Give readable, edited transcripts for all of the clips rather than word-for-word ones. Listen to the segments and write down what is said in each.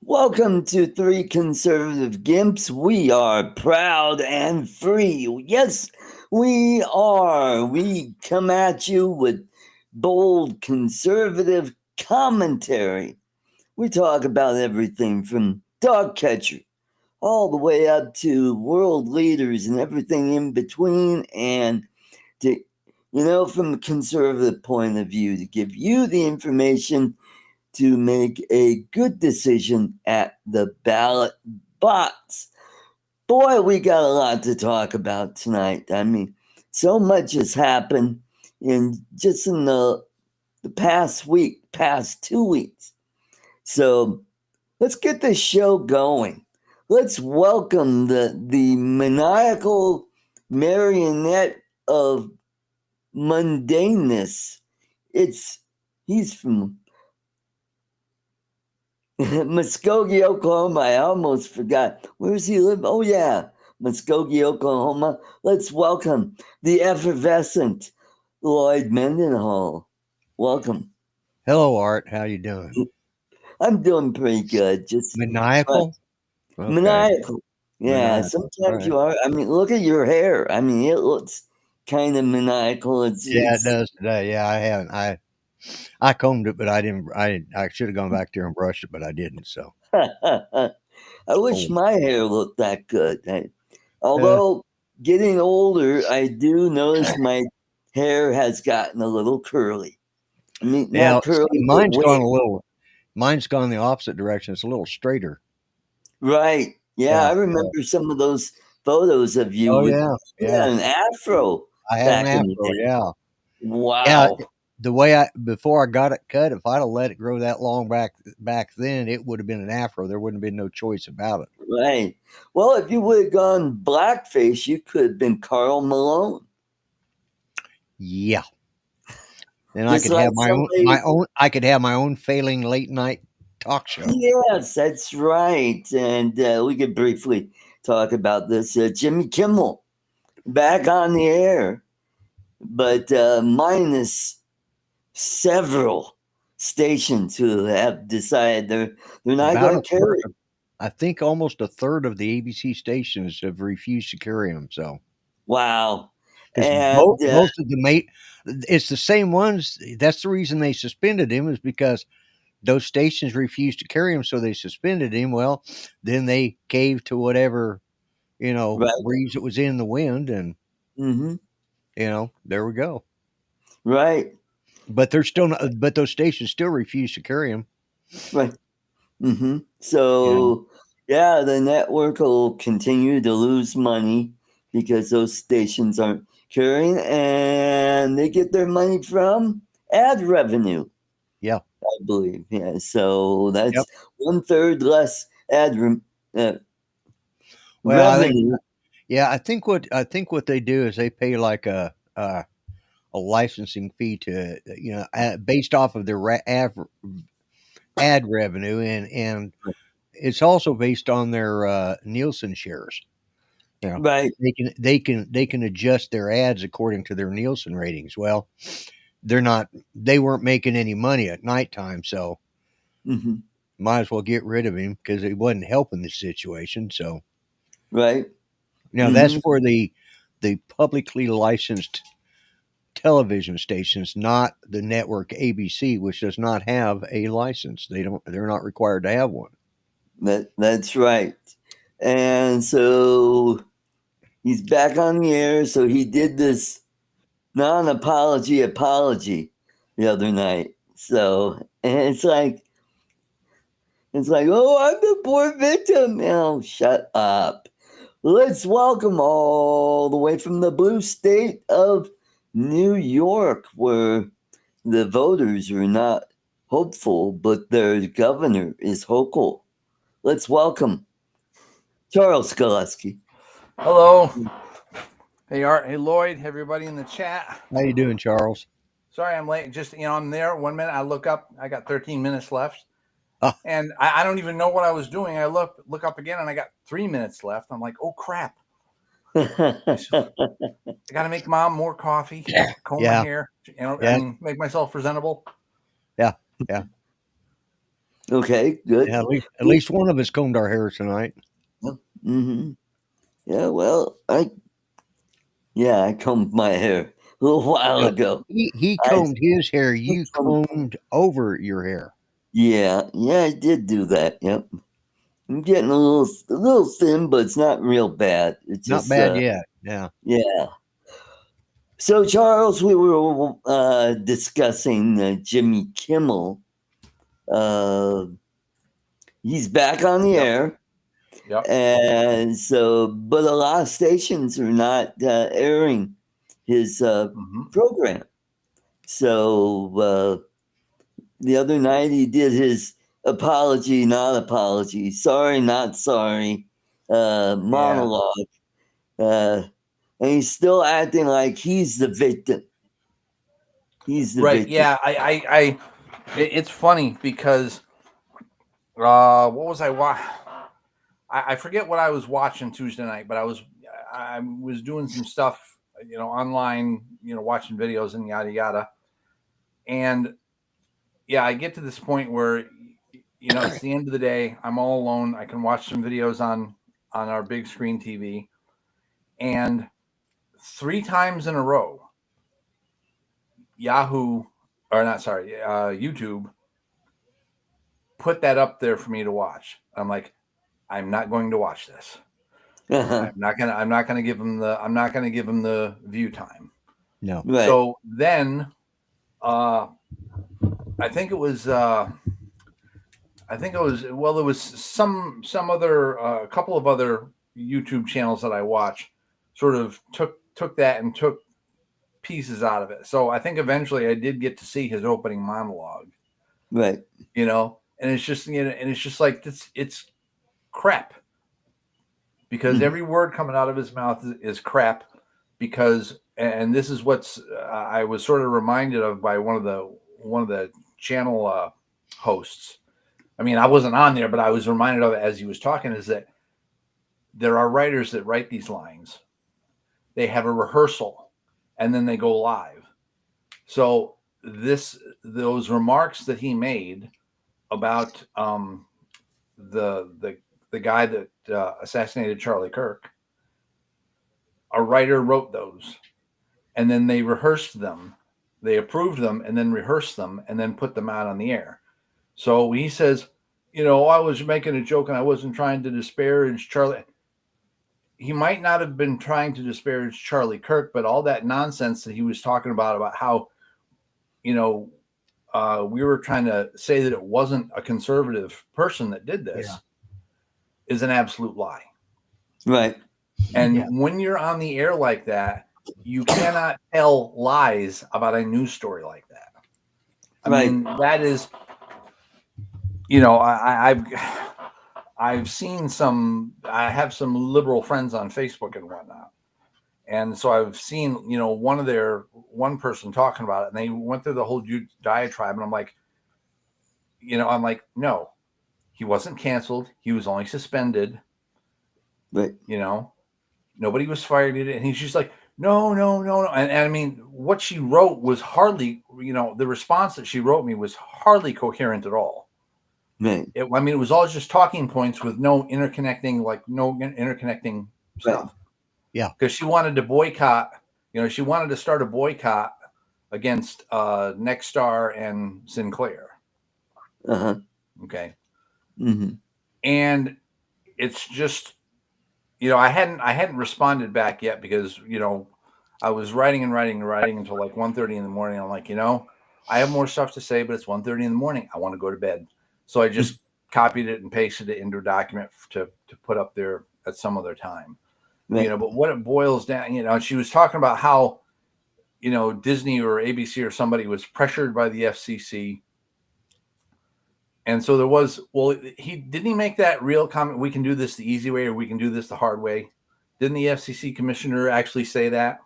Welcome to Three Conservative Gimps. We are proud and free. Yes, we are. We come at you with bold conservative commentary. We talk about everything from dog catcher all the way up to world leaders and everything in between, and to, from a conservative point of view, to give you the information to make a good decision at the ballot box. Boy, we got a lot to talk about tonight. I mean, so much has happened in the past week, past 2 weeks. So let's get this show going. Let's welcome the maniacal marionette of mundaneness. He's from Muskogee, Oklahoma. I almost forgot. Where does he live? Oh, yeah, Muskogee, Oklahoma. Let's welcome the effervescent Lloyd Mendenhall. Welcome. Hello, Art. How you doing? I'm doing pretty good. Just Maniacal? Okay. maniacal. Yeah, Maniacal. sometimes Right. you are. I mean, look at your hair. I mean, it looks kind of maniacal. Yeah, it does today. Yeah, I haven't. I combed it, but I didn't. I should have gone back there and brushed it, but I didn't. So I wish oh, my hair looked that good. yeah. Although getting older, I do notice my hair has gotten a little curly. I mean, Yeah, not curly, see, but mine's gone wavy. a little. Mine's gone the opposite direction. It's a little straighter. Right. Yeah, Yeah. I remember some of those photos of you Oh with yeah. you had Yeah. an afro I had an back in the afro. day. Yeah. Yeah. Wow. The way before I got it cut, if I'd have let it grow that long back then, it would have been an afro. There wouldn't have been no choice about it. Right. Well, if you would have gone blackface, you could have been Carl Malone. Yeah. Then I Just could like have my somebody. own. I could have my own failing late night talk show. Yes, that's right. And we could briefly talk about this. Jimmy Kimmel back on the air, but minus several stations who have decided they're not About going a to third, carry. I think almost a third of the ABC stations have refused to carry them. So Wow. because And most of the mate, it's the same ones. That's the reason they suspended him is because those stations refused to carry him, so they suspended him. Well, then they caved to whatever right. breeze that was in the wind, and Hmm. there we go. Right. But they're still not. But those stations still refuse to carry him. Right. Hmm. You know. So, yeah, the network will continue to lose money because those stations aren't carrying, and they get their money from ad revenue, Yeah. I believe. Yeah. So Yep. that's 1/3 less uh, Well, I think. revenue. Yeah, I think what they do is they pay like a licensing fee to based off of their ad revenue, and it's also based on their Nielsen shares. You know, Right. they can adjust their ads according to their Nielsen ratings. Well, they weren't making any money at nighttime, so Hmm. might as well get rid of him because he wasn't helping the situation. So Right. that's Hmm. for the publicly licensed television stations, not the network ABC, which does not have a license. They're not required to have one. That's right. And so he's back on the air. So he did this non-apology the other night. So, and it's like, oh, I'm the poor victim. Now, shut up. Let's welcome all the way from the blue state of New York, where the voters are not hopeful, but their governor is hopeful. Let's welcome Charles Skaleski. Hello. Hey Art. Hey Lloyd. Everybody in the chat. How you doing, Charles? Sorry I'm late. Just I'm there. 1 minute. I look up. I got 13 minutes left, Ah, and I don't even know what I was doing. I look up again, and I got 3 minutes left. I'm like, oh crap! I got to make mom more coffee, comb my yeah, hair. I yeah, mean, make myself presentable. yeah, yeah. Okay, good. Yeah, at least one of us combed our hair tonight. Mm-hmm. Yeah, well, I combed my hair a little while No, ago. he I combed his hair. did You some- combed over your hair. yeah, I did do that. Yep. I'm getting a little thin, but it's not real bad. It's Not just bad yet. Yeah. yeah. So Charles, we were discussing Jimmy Kimmel. He's back on the Yep. air. Yep. And so, but a lot of stations are not airing his program. So the other night he did his apology, not apology, sorry, not sorry monologue. And he's still acting like he's the victim. He's the Right. victim. Yeah. It's funny because what was I watching? I forget what I was watching Tuesday night, but I was doing some stuff, online, watching videos and yada yada. And yeah, I get to this point where, it's the end of the day. I'm all alone. I can watch some videos on our big screen TV, and 3 times in a row, YouTube put that up there for me to watch. I'm like, I'm not going to watch this. Uh-huh. I'm not gonna give him the view time. No. Right. So then I think it was there was some other a couple of other YouTube channels that I watch sort of took that and took pieces out of it. So I think eventually I did get to see his opening monologue. Right. And it's just like it's crap. Because every word coming out of his mouth is crap. Because, and this is what's I was sort of reminded of by one of the channel hosts. I mean, I wasn't on there, but I was reminded of it as he was talking. Is that there are writers that write these lines. They have a rehearsal, and then they go live. So those remarks that he made about the guy that assassinated Charlie Kirk, a writer wrote those, and then they rehearsed them, they approved them, and then rehearsed them, and then put them out on the air. So he says, I was making a joke and I wasn't trying to disparage Charlie. He might not have been trying to disparage Charlie Kirk, but all that nonsense that he was talking about how, we were trying to say that it wasn't a conservative person that did this is an absolute lie. Right. And when you're on the air like that, you cannot tell lies about a news story like that. I mean, that is, I've seen I have some liberal friends on Facebook and whatnot. And so I've seen, one person talking about it, and they went through the whole diatribe, and I'm like, no, he wasn't canceled. He was only suspended. Right. Nobody was fired at it. And he's just like, no. And I mean, what she wrote was hardly, the response that she wrote me was hardly coherent at all. Right. It was all just talking points with no interconnecting stuff. Right. Yeah. Because she wanted to boycott, she wanted to start a boycott against Nexstar and Sinclair. Uh-huh. Okay. Mm-hmm. And it's just, I hadn't responded back yet because, I was writing until like 1:30 in the morning. I'm like, I have more stuff to say, but it's 1:30 in the morning. I want to go to bed. So I just copied it and pasted it into a document to put up there at some other time. Right. But what it boils down, she was talking about how, Disney or ABC or somebody was pressured by the FCC. And so there was, didn't he make that real comment? We can do this the easy way, or we can do this the hard way. Didn't the FCC commissioner actually say that?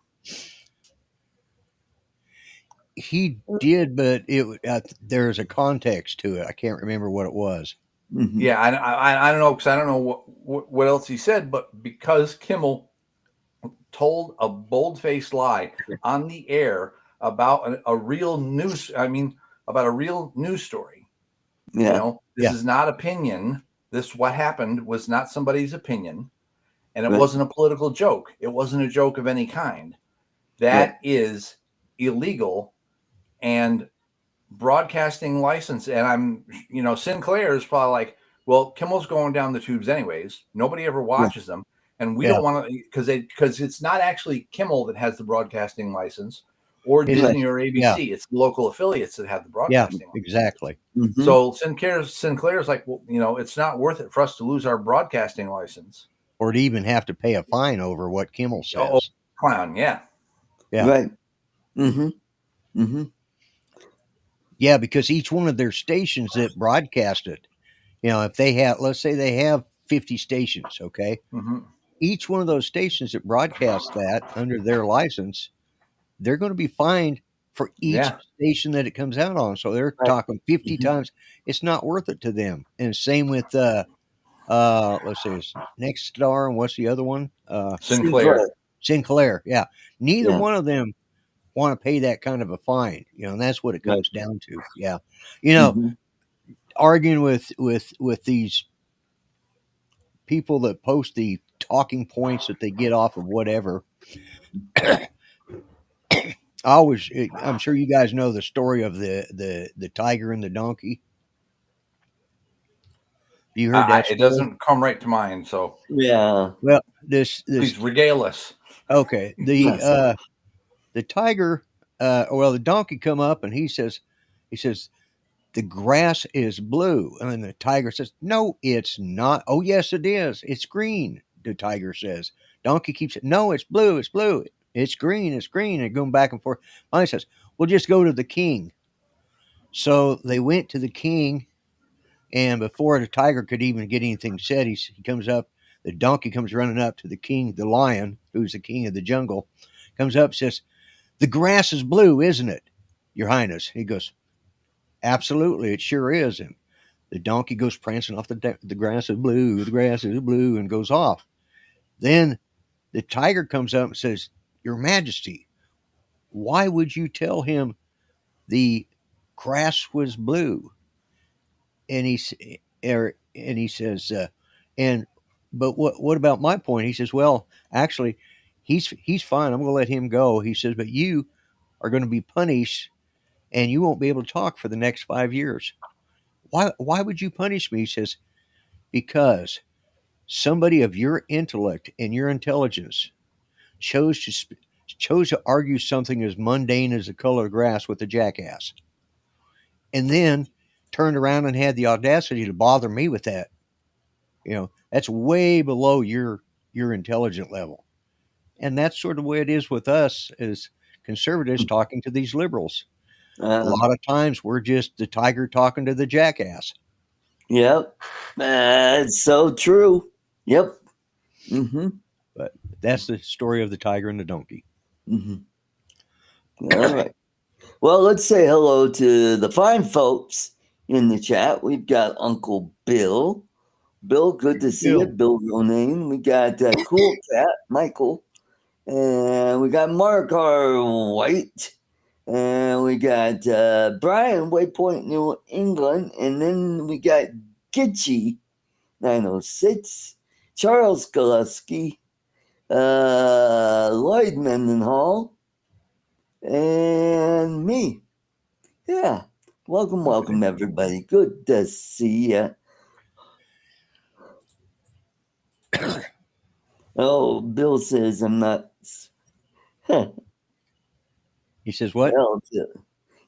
He did, but there's a context to it. I can't remember what it was. Mm-hmm. Yeah, I don't know, because I don't know what else he said, but because Kimmel told a bold-faced lie on the air about a real news story, Yeah. You know, this is not opinion. This, what happened was not somebody's opinion. And it wasn't a political joke. It wasn't a joke of any kind. That is illegal. And broadcasting license. And I'm, you know, Sinclair is probably like, well, Kimmel's going down the tubes anyways. Nobody ever watches them. And we don't want to, because it's not actually Kimmel that has the broadcasting license or Disney or ABC. It's the local affiliates that have the broadcasting license. Exactly. Mm-hmm. So Sinclair's like, well, you know, it's not worth it for us to lose our broadcasting license. Or to even have to pay a fine over what Kimmel says. Oh, clown, yeah. Right. Mm-hmm. Mm-hmm. Yeah, because each one of their stations that broadcast it, you know, if they have, let's say they have 50 stations, okay? Mm-hmm. Each one of those stations that broadcast that under their license, they're going to be fined for each station that it comes out on. So they're talking 50 times. It's not worth it to them. And same with, let's see, Next Star, and what's the other one? Sinclair. Yeah. Neither one of them want to pay that kind of a fine, you know, and that's what it comes down to. Yeah. You know, arguing with these people that post the talking points that they get off of whatever. I'm sure you guys know the story of the tiger and the donkey. You heard that? It doesn't come right to mind. So yeah. Well, this please regale us. Okay. The tiger, the donkey come up and he says, the grass is blue. And the tiger says, no, it's not. Oh, yes, it is. It's green. The tiger says. Donkey keeps it. No, it's blue. It's blue. It's green. It's green. And going back and forth. Finally says, well, just go to the king. So they went to the king. And before the tiger could even get anything said, he comes up. The donkey comes running up to the king, the lion, who's the king of the jungle, comes up, says, the grass is blue, isn't it, Your Highness? He goes, absolutely, it sure is. And the donkey goes prancing off. The grass is blue, the grass is blue, and goes off. Then the tiger comes up and says, Your Majesty, why would you tell him the grass was blue? And he says, but what about my point? He says, well, actually, he's fine. I'm going to let him go. He says, but you are going to be punished, and you won't be able to talk for the next 5 years. Why would you punish me? He says, because somebody of your intellect and your intelligence chose to argue something as mundane as the color of grass with a jackass, and then turned around and had the audacity to bother me with that. You know, that's way below your intelligent level. And that's sort of the way it is with us as conservatives talking to these liberals. A lot of times we're just the tiger talking to the jackass. Yep. That's so true. Yep. Mm-hmm. But that's the story of the tiger and the donkey. Mm-hmm. All right. Well, let's say hello to the fine folks in the chat. We've got Uncle Bill. Bill, good to see you. Bill Ronaine. We got Cool Cat, Michael. And we got Mark R. White. And we got Brian, Waypoint, New England. And then we got Gitchy, 906. Charles Gillespie. Lloyd Mendenhall. And me. Yeah. Welcome, everybody. Good to see you. Oh, Bill says I'm not. He says what?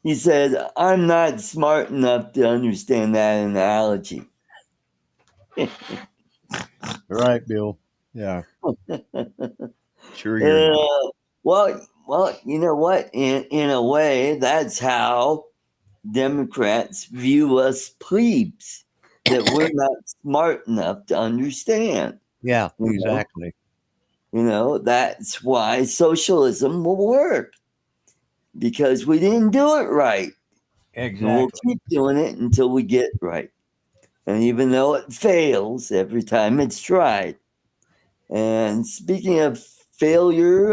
He said, I'm not smart enough to understand that analogy. Right, Bill. Yeah. Sure you're not. Well, you know what? In a way, that's how Democrats view us plebes, that we're not smart enough to understand. Yeah, exactly. You know, that's why socialism will work, because we didn't do it right. Exactly. And we'll keep doing it until we get right. And even though it fails every time it's tried. And speaking of failure,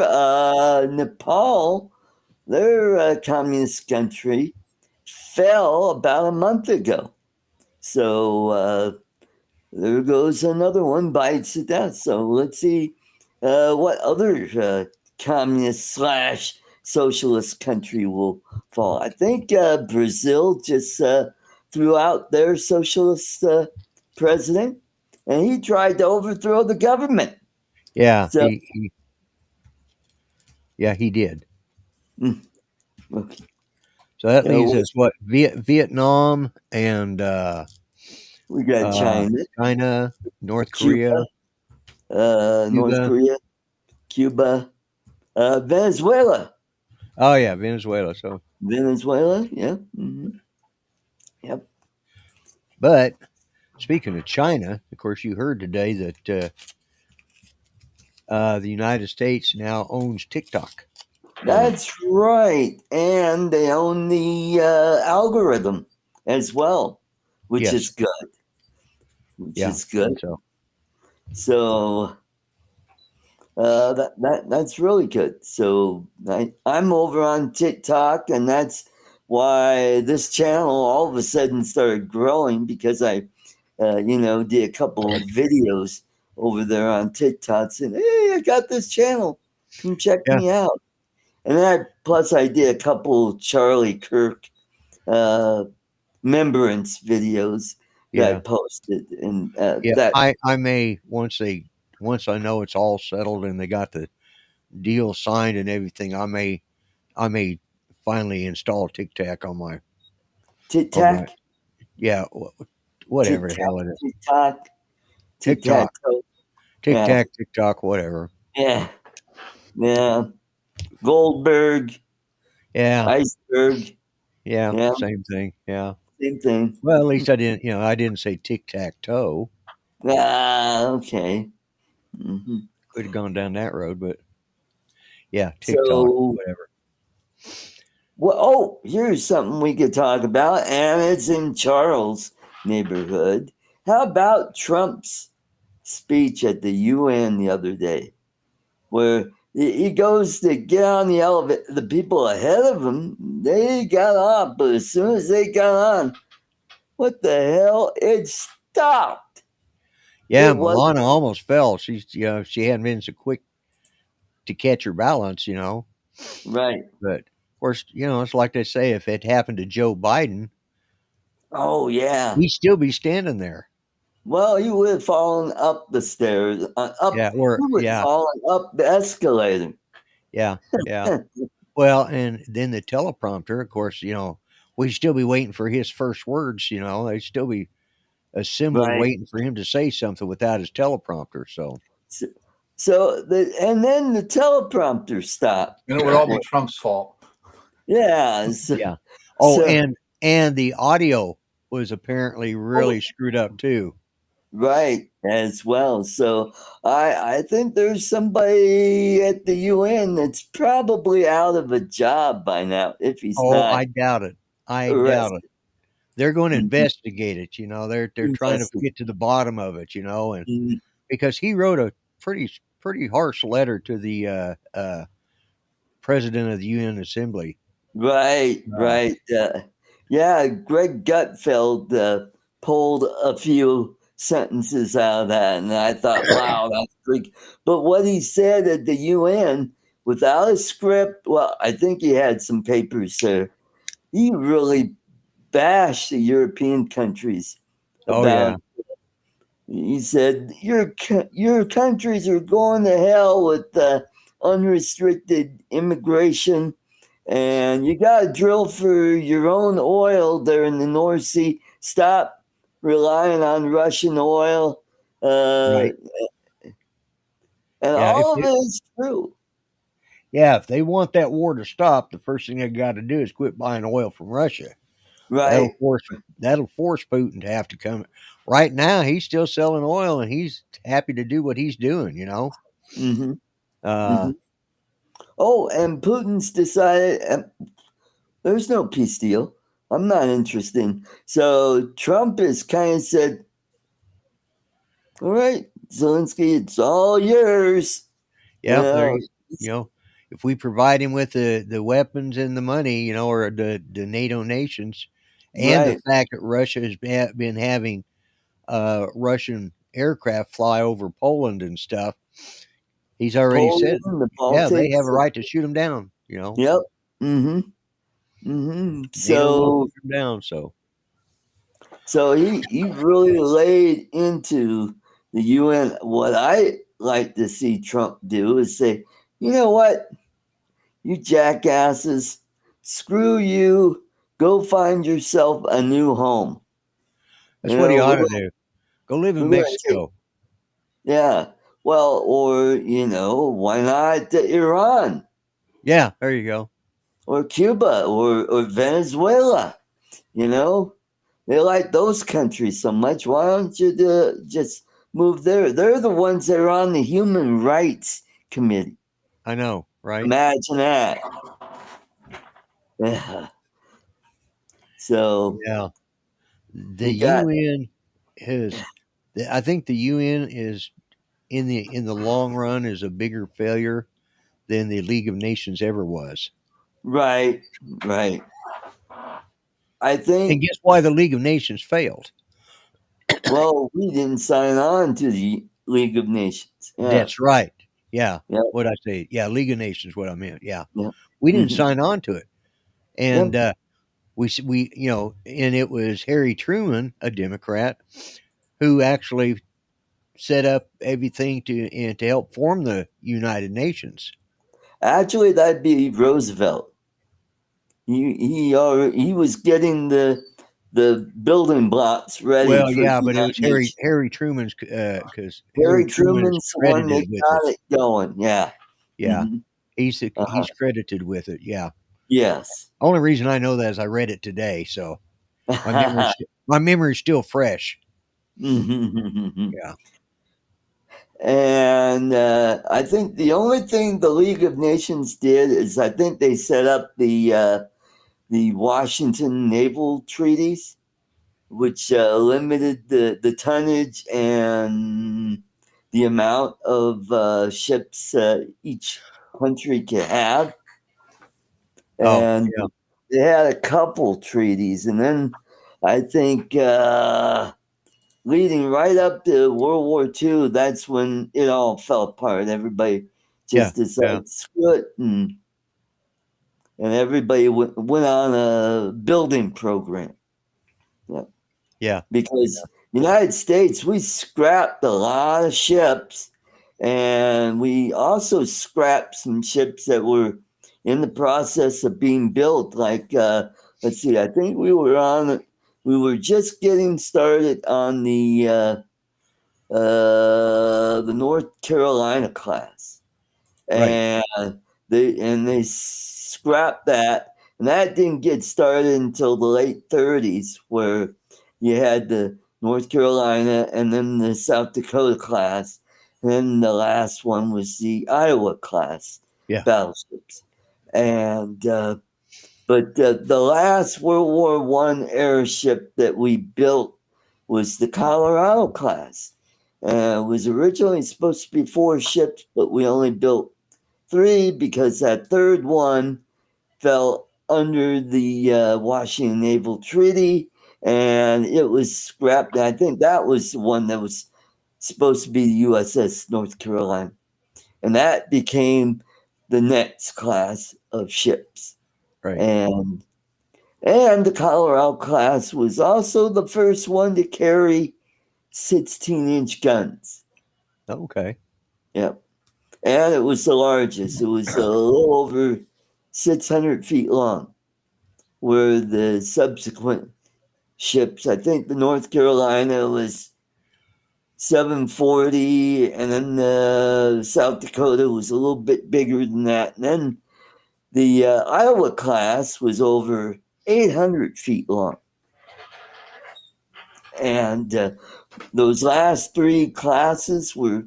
Nepal, their communist country, fell about a month ago. So there goes another one, bites to death. So let's see what other communist slash socialist country will fall. I think Brazil just threw out their socialist president, and he tried to overthrow the government. Yeah, So he did. okay. So that leaves us what Vietnam and We got China, North Cuba, Korea, North Korea, Cuba, Venezuela. Oh yeah, Venezuela. So Venezuela, yeah. Yep. But speaking of China, of course, you heard today that the United States now owns TikTok. That's right. And they own the algorithm as well, which is good. Which is good. So that's really good. So I'm over on TikTok, and that's why this channel all of a sudden started growing, because I did a couple of videos over there on TikTok saying, hey, I got this channel. Come check me out. And then I did a couple Charlie Kirk remembrance videos that I posted. And that I may once I know it's all settled and they got the deal signed and everything, I may finally install TikTok on my TikTok. Yeah, whatever the hell it is. TikTok. TikTok, whatever. Yeah. Goldberg. Yeah. Iceberg. Yeah. Same thing. Yeah. Same thing. Well, at least I didn't say tic-tac-toe. Okay. Could have gone down that road, but yeah, TikTok, whatever. Well, here's something we could talk about, and it's in Charles' neighborhood. How about Trump's speech at the UN the other day, where he goes to get on the elevator? The people ahead of him, they got off, but as soon as they got on, what the hell? It stopped. Yeah, Milana almost fell. She hadn't been so quick to catch her balance, Right. But of course, it's like they say, if it happened to Joe Biden, oh yeah, he'd still be standing there. Well, he would have fallen up the stairs, fallen up the escalator. Yeah. Well, and then the teleprompter, of course, we'd still be waiting for his first words. They'd still be assembled, waiting for him to say something without his teleprompter. And then the teleprompter stopped, and it would all be Trump's fault. Yeah. And the audio was apparently really screwed up too. Right, as well. So I think there's somebody at the UN that's probably out of a job by now. If he's not, I doubt it. Doubt it. They're going to investigate it. They're trying to get to the bottom of it. And because he wrote a pretty harsh letter to the president of the UN Assembly. Right. Yeah, Greg Gutfeld pulled a few sentences out of that, and I thought, wow, that's great. But what he said at the UN, without a script, well, I think he had some papers there. He really bashed the European countries about. He said, your countries are going to hell with unrestricted immigration, and you got to drill for your own oil there in the North Sea. Stop relying on Russian oil. And all of it is true. Yeah, if they want that war to stop, the first thing they got to do is quit buying oil from Russia. Right. That'll force Putin to have to come. Right now, he's still selling oil, and he's happy to do what he's doing. Oh, and Putin's decided there's no peace deal. I'm not interested. So Trump has kind of said, all right, Zelensky, it's all yours. Yeah, if we provide him with the weapons and the money, or the NATO nations, and the Right. fact that Russia has been having Russian aircraft fly over Poland and stuff. He's already said, Poland, the yeah, they have a Baltics. right to shoot them down. You know, Yep. Mm-hmm. Mm-hmm. NATO will So shoot them down. So he really laid into the UN. What I like to see Trump do is say, you know what, you jackasses, screw you. Go find yourself a new home. that's what he We're ought to do. Go live in we're gonna take, Mexico. yeah. Well, or why not Iran Yeah, there you go. or Cuba or Venezuela? You know, they like those countries so much. Why don't you just move there? They're the ones that are on the Human Rights Committee. I know, right? Imagine that. Yeah. So Yeah, the we got UN is. I think the UN is in the long run is a bigger failure than the League of Nations ever was. right, right. I And think. guess why the League of Nations failed? Well, we didn't sign on to the League of Nations. Yeah, That's right. Yeah. yeah, What I say? Yeah, League of Nations. What I meant. Yeah, yeah. we didn't Hmm. sign on to it, and Yep. we and it was Harry Truman, a Democrat, who actually set up everything to help form the United Nations. Actually, that'd be Roosevelt. He was getting the building blocks ready Well, for the yeah, but it United was Nations. Harry Truman's because Harry Harry Truman is Truman's the one that credited with it. got it going. Yeah. Yeah, Hmm. Uh-huh. he's credited with it. Yeah. Yes. Only reason I know that is I read it today, so my memory's still fresh. Yeah. And I think the only thing the League of Nations did is I think they set up the Washington naval treaties, which limited the tonnage and the amount of ships each country could have. Oh, And yeah. they had a couple treaties. And then I think leading right up to World War II, that's when it all fell apart. Everybody Yeah. just Yeah. decided, screw it. And everybody went on a building program. Yeah. Yeah. Because United States, we scrapped a lot of ships, and we also scrapped some ships that were in the process of being built. Like, let's see, I think we were just getting started on the North Carolina class, Right. and they scrapped that, and that didn't get started until the late 30s, where you had the North Carolina and then the South Dakota class, and then the last one was the Iowa class Yeah. battleships, and but the last World War One airship that we built was the Colorado class. It was originally supposed to be 4 ships, but we only built 3 because that third one fell under the Washington Naval Treaty, and it was scrapped. I think that was the one that was supposed to be the USS North Carolina, and that became the next class of ships. Right. And the Colorado class was also the first one to carry 16-inch guns. Okay. Yep. And it was the largest. It was a little over 600 feet long, where the subsequent ships, I think the North Carolina was 740, and then the South Dakota was a little bit bigger than that. And then the Iowa class was over 800 feet long. And those last 3 classes were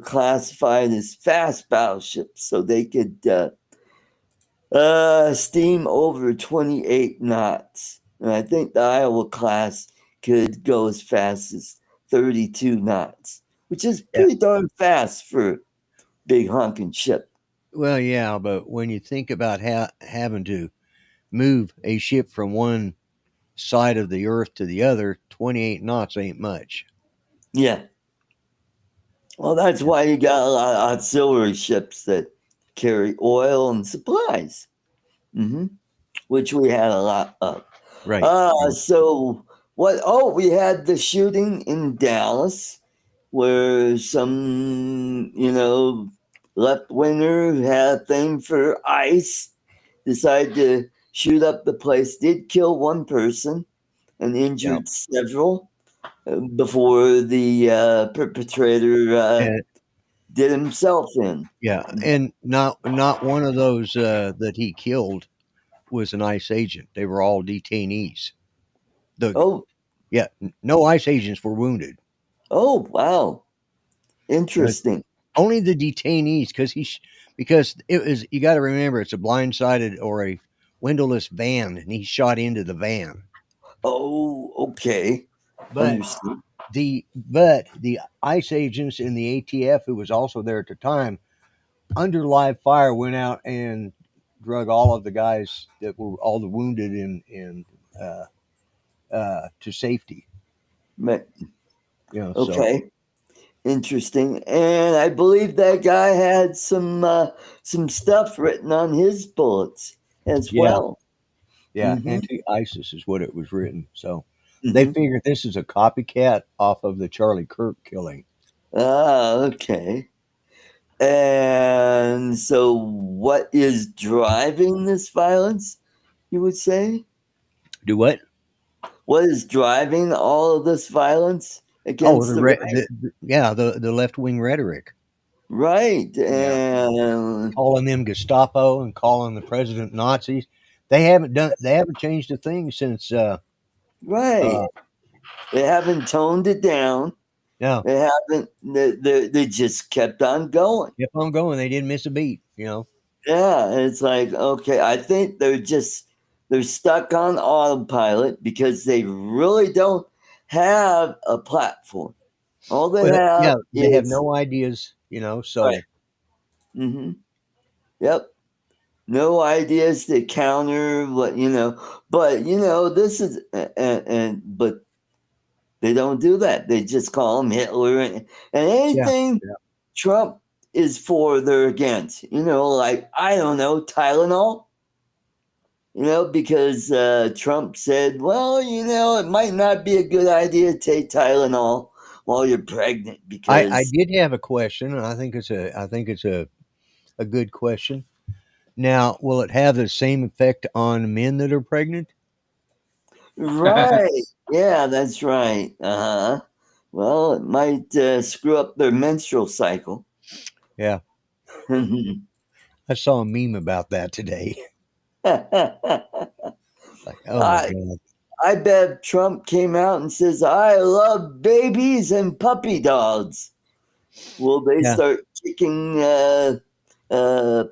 classified as fast battleships, so they could steam over 28 knots. And I think the Iowa class could go as fast as 32 knots, which is Yeah. pretty darn fast for a big honking ship. Well, yeah, but when you think about having to move a ship from one side of the earth to the other, 28 knots ain't much. Yeah. Well, that's why you got a lot of auxiliary ships that carry oil and supplies, which we had a lot of. Right. So what? Oh, we had the shooting in Dallas where some, left winger had a thing for ICE, decided to shoot up the place, did kill one person and injured several before the perpetrator And, did himself in. yeah, and not one of those that he killed was an ICE agent. They were all detainees. Oh, No ICE agents were wounded. oh, wow. Interesting. Only the detainees, because it was. You got to remember, it's a blindsided or a windowless van, and he shot into the van. Oh, okay. But Understood. the ICE agents in the ATF, who was also there at the time, under live fire, went out and drug all of the guys that were all the wounded in to safety. But, So okay. Interesting. And I believe that guy had some stuff written on his bullets as well. Yeah, Mhm. anti-ISIS is what it was written. So they figured this is a copycat off of the Charlie Kirk killing. Ah, okay. And so what is driving this violence, you would say? Do what? What is driving all of this violence Oh, against the right? the left wing rhetoric, Right. And calling them Gestapo and calling the president Nazis. They haven't changed a thing since. right. They haven't toned it down. No, They haven't. They just kept on going. kept on going. They didn't miss a beat. Yeah, and it's like, okay, I think they're stuck on autopilot because they really don't have a platform. All they Well, have yeah, they have is no ideas. So right. Mm-hmm. Yep. No ideas to counter what but this is but they don't do that. They just call him Hitler and yeah, anything Trump is for, they're against. Like I don't know, Tylenol. Because Trump said, well, it might not be a good idea to take Tylenol while you're pregnant I because did have a question, and I think it's a good question. Now, will it have the same effect on men that are pregnant? right, yeah, that's right. Well, it might screw up their menstrual cycle. Yeah, I saw a meme about that today. Like, oh my I god! I bet if Trump came out and says, "I love babies and puppy dogs," will they Yeah, start kicking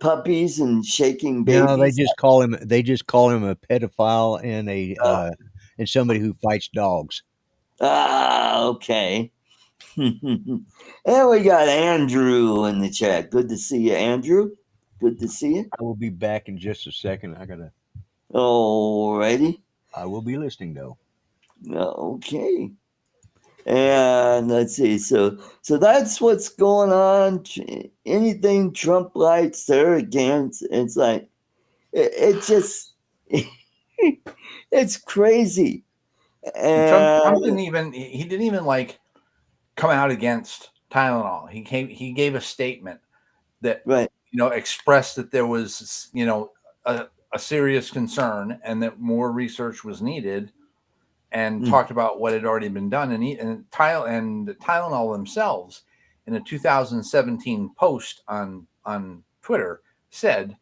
puppies and shaking no, they babies? just call him. They just call him a pedophile and Uh, and somebody who fights dogs. okay. And we got Andrew in the chat. Good to see you, Andrew. Good to see you. I will be back in just a second. Alrighty. I will be listening though. Okay. And let's see. So that's what's going on. Anything Trump likes, they're against. It's like it just it's crazy. And Trump And didn't even like come out against Tylenol. He gave a statement that right. expressed that there was a serious concern and that more research was needed, and talked about what had already been done. And Tylenol themselves, in a 2017 post on Twitter, said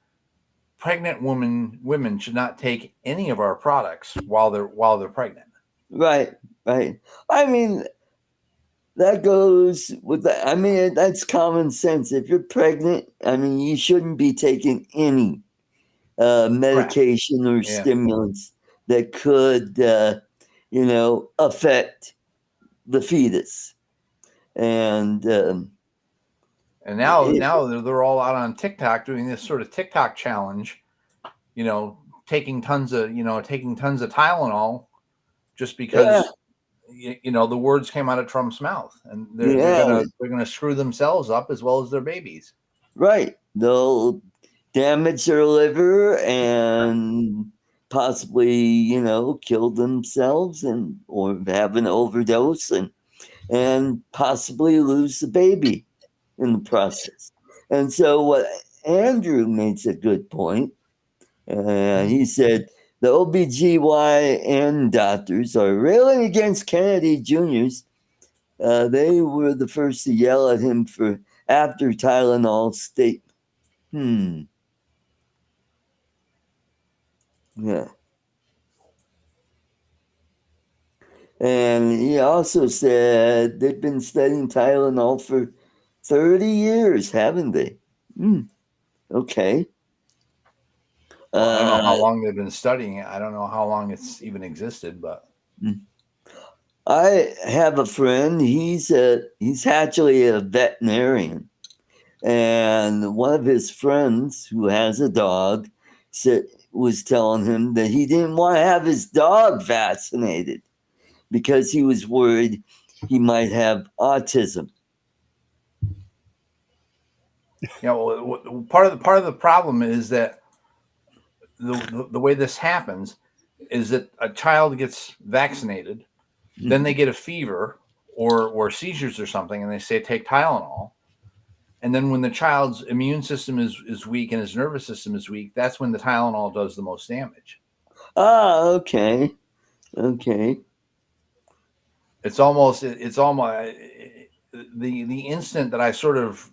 pregnant women should not take any of our products while they're pregnant. Right. I mean, that goes with that. I mean, that's common sense. If you're pregnant, I mean, you shouldn't be taking any medication or stimulants that could, affect the fetus. And now they're all out on TikTok doing this sort of TikTok challenge, taking tons of Tylenol just because the words came out of Trump's mouth, and they're gonna screw themselves up as well as their babies. Right. They'll damage their liver and possibly, kill themselves or have an overdose and possibly lose the baby in the process. And so what Andrew makes a good point. He said the OBGYN doctors are railing against Kennedy Jr.'s. They were the first to yell at him for after Tylenol statement. Yeah. And he also said they've been studying Tylenol for 30 years, haven't they? Okay. Well, I don't know how long they've been studying it. I don't know how long it's even existed, but I have a friend. He's actually a veterinarian, and one of his friends who has a dog was telling him that he didn't want to have his dog vaccinated because he was worried he might have autism. Part of the problem is that the way this happens is that a child gets vaccinated, then they get a fever or seizures or something, and they say take Tylenol. And then when the child's immune system is weak and his nervous system is weak, that's when the Tylenol does the most damage. Okay. It's almost the instant that I sort of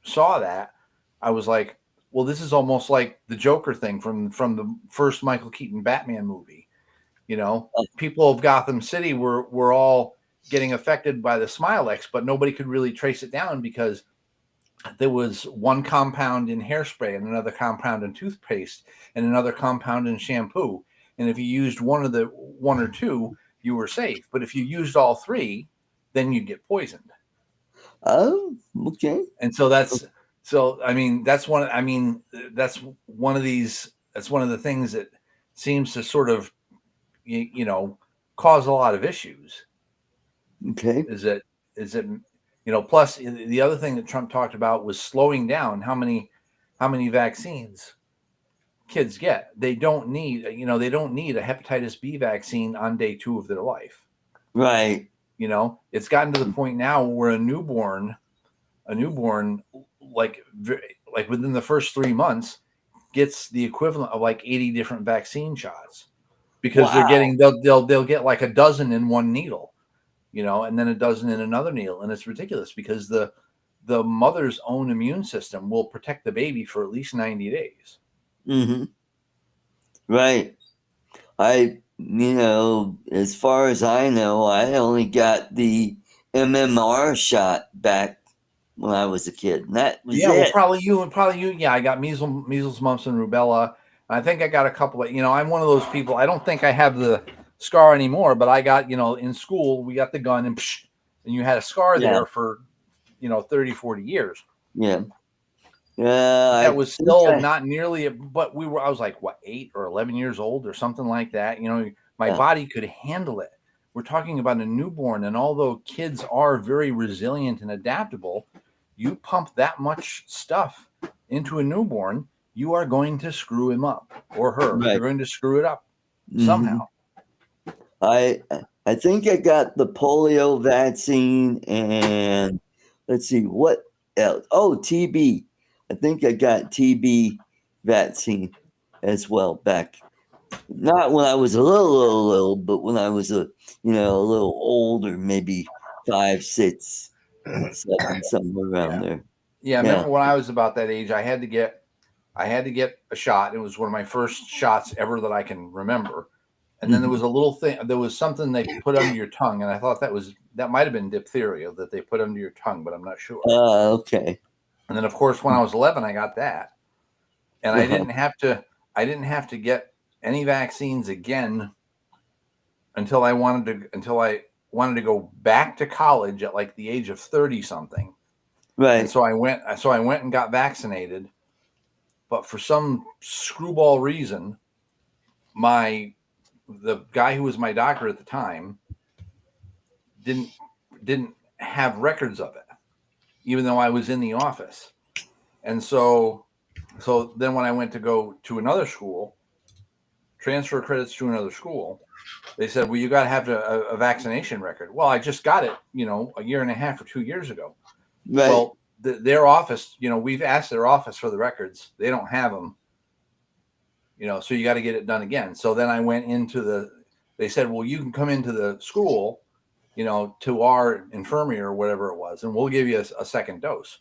saw that, I was like, well, this is almost like the Joker thing from the first Michael Keaton Batman movie. People of Gotham City were all getting affected by the Smilex, but nobody could really trace it down because there was one compound in hairspray and another compound in toothpaste and another compound in shampoo. And if you used one or two, you were safe. But if you used all three, then you'd get poisoned. Oh, okay. And so that's one of the things that seems to sort of, cause a lot of issues. Okay. Is it, plus the other thing that Trump talked about was slowing down how many vaccines kids get. They don't need a hepatitis B vaccine on day 2 of their life. Right. It's gotten to the point now where a newborn like within the first 3 months gets the equivalent of like 80 different vaccine shots because they'll get like a dozen in one needle, and then a dozen in another needle. And it's ridiculous because the mother's own immune system will protect the baby for at least 90 days. Mm-hmm. Right. As far as I know, I only got the MMR shot back when I was a kid. And that was it. Well, probably you. Yeah, I got measles, mumps, and rubella. And I think I got a couple of, I'm one of those people. I don't think I have the scar anymore, but I got, in school, we got the gun and you had a scar there for, 30, 40 years. Yeah. That was still not nearly, but I was like, 8 or 11 years old or something like that. My body could handle it. We're talking about a newborn. And although kids are very resilient and adaptable, you pump that much stuff into a newborn, you are going to screw him up or her. Right. You're going to screw it up somehow. I think I got the polio vaccine and let's see what else. Oh, TB. I think I got TB vaccine as well back. Not when I was a little, but when I was a little older, maybe 5, 6, 7, somewhere around there. Yeah, I remember when I was about that age, I had to get a shot. It was one of my first shots ever that I can remember. And then there was a little thing. There was something they put under your tongue, and I thought that might have been diphtheria that they put under your tongue, but I'm not sure. Okay. And then, of course, when I was 11, I got that, and I didn't have to get any vaccines again until I wanted to go back to college at like the age of 30 something. Right. And so I went and got vaccinated, but for some screwball reason, my the guy who was my doctor at the time didn't have records of it, even though I was in the office. And so then when I went to go to another school, transfer credits to another school, they said, well, you got to have a vaccination record. Well, I just got it, a year and a half or 2 years ago. Right. Well, their office, we've asked their office for the records. They don't have them, so you got to get it done again. So then I went they said, well, you can come into the school, to our infirmary or whatever it was, and we'll give you a second dose.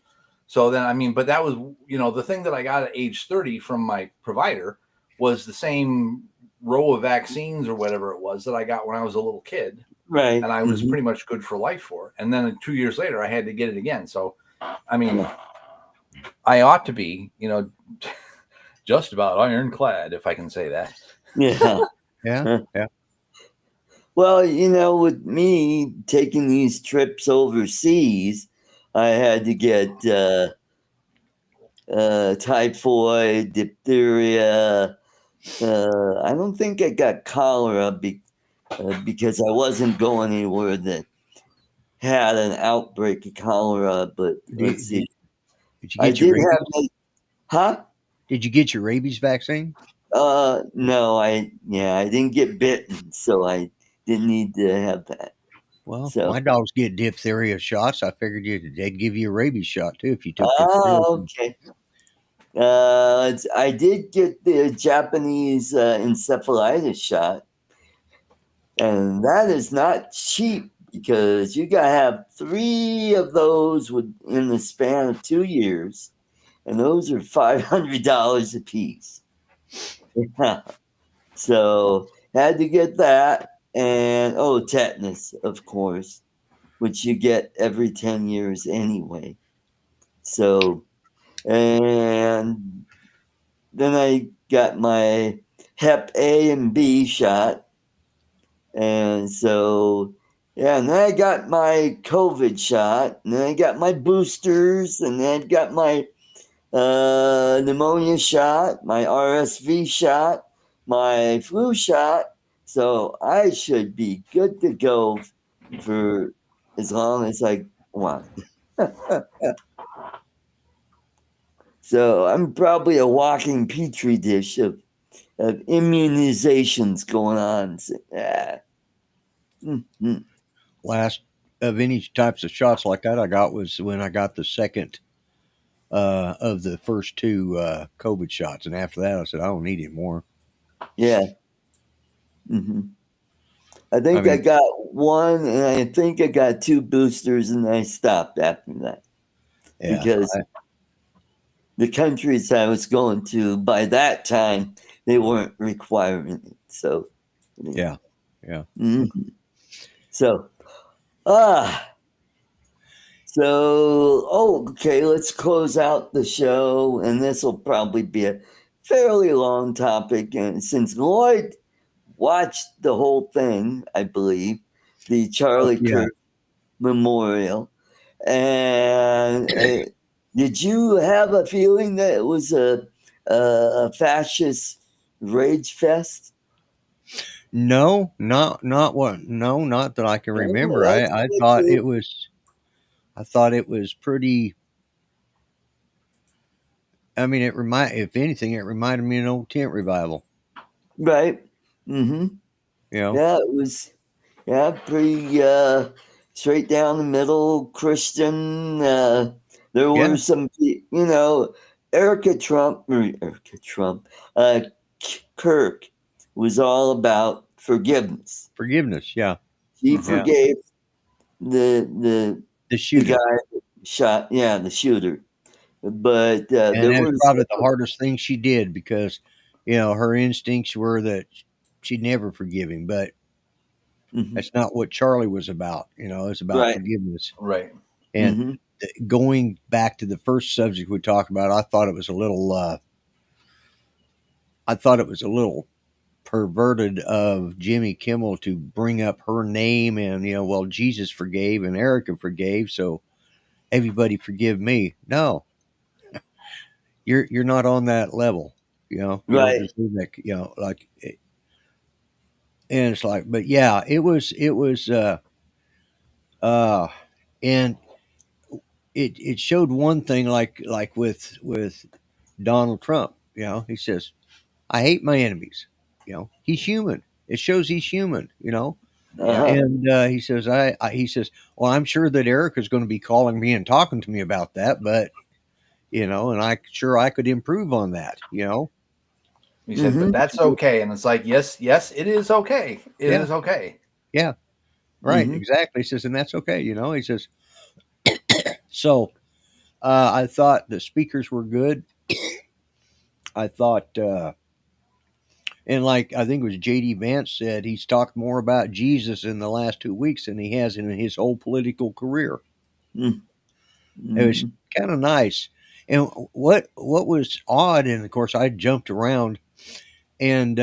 So then, but that was, the thing that I got at age 30 from my provider was the same row of vaccines or whatever it was that I got when I was a little kid. Right. And I was pretty much good for life for it. And then 2 years later, I had to get it again. So, I ought to be, just about ironclad, if I can say that. Yeah. Yeah. Well, with me taking these trips overseas, I had to get typhoid, diphtheria. I don't think I got cholera because I wasn't going anywhere that had an outbreak of cholera. But let's see. Did you get your rabies? Huh? Did you get your rabies vaccine? No, I didn't get bitten, so I didn't need to have that. Well, my dogs get diphtheria shots. I figured they'd give you a rabies shot too if you took diphtheria. Oh, okay. I did get the Japanese encephalitis shot, and that is not cheap because you got to have 3 of those in the span of 2 years, and those are $500 a piece. So had to get that, and tetanus, of course, which you get every 10 years anyway. So, and then I got my Hep A and B shot, and so and then I got my COVID shot, and then I got my boosters, and then I got my pneumonia shot, my RSV shot, my flu shot. So I should be good to go for as long as I want. So I'm probably a walking petri dish of immunizations going on. Last of any types of shots like that I got was when I got the second of the first 2 COVID shots, and after that I said I don't need any more. Yeah. I think I got 1, and I think I got 2 boosters, and I stopped after that. Yeah, because the countries I was going to, by that time, they weren't requiring it. So, yeah. So, okay, let's close out the show, and this will probably be a fairly long topic. And since Lloyd watched the whole thing, I believe, the Charlie Kirk Memorial, and did you have a feeling that it was a fascist rage fest? No, not what. No, not that I can remember. I thought it was. I thought it was pretty. If anything, it reminded me of an old tent revival. Right. Mm-hmm. Yeah, it was. Yeah, pretty straight down the middle, Christian. There were some, Kirk was all about forgiveness. Forgiveness, yeah. He forgave the shooter. The guy shot, the shooter. But and that was probably the hardest thing she did because, her instincts were that she'd never forgive him, but that's not what Charlie was about. It's about forgiveness. Right. And going back to the first subject we talked about, I thought it was a little perverted of Jimmy Kimmel to bring up her name and, Jesus forgave and Erica forgave, so everybody forgive me. No, you're not on that level. You right. don't deserve that, like And it's like, but yeah, and it showed one thing, like with Donald Trump. He says, "I hate my enemies." He's human. It shows he's human. Yeah. And he says, he says, "Well, I'm sure that Erica's going to be calling me and talking to me about that, but and I could improve on that." He said, but that's okay. And it's like, yes, it is okay. It is okay. Yeah, right, exactly. He says, and that's okay. He says, so I thought the speakers were good. I thought, and like I think it was J.D. Vance said, he's talked more about Jesus in the last 2 weeks than he has in his whole political career. It was kind of nice. And what was odd, and of course I jumped around and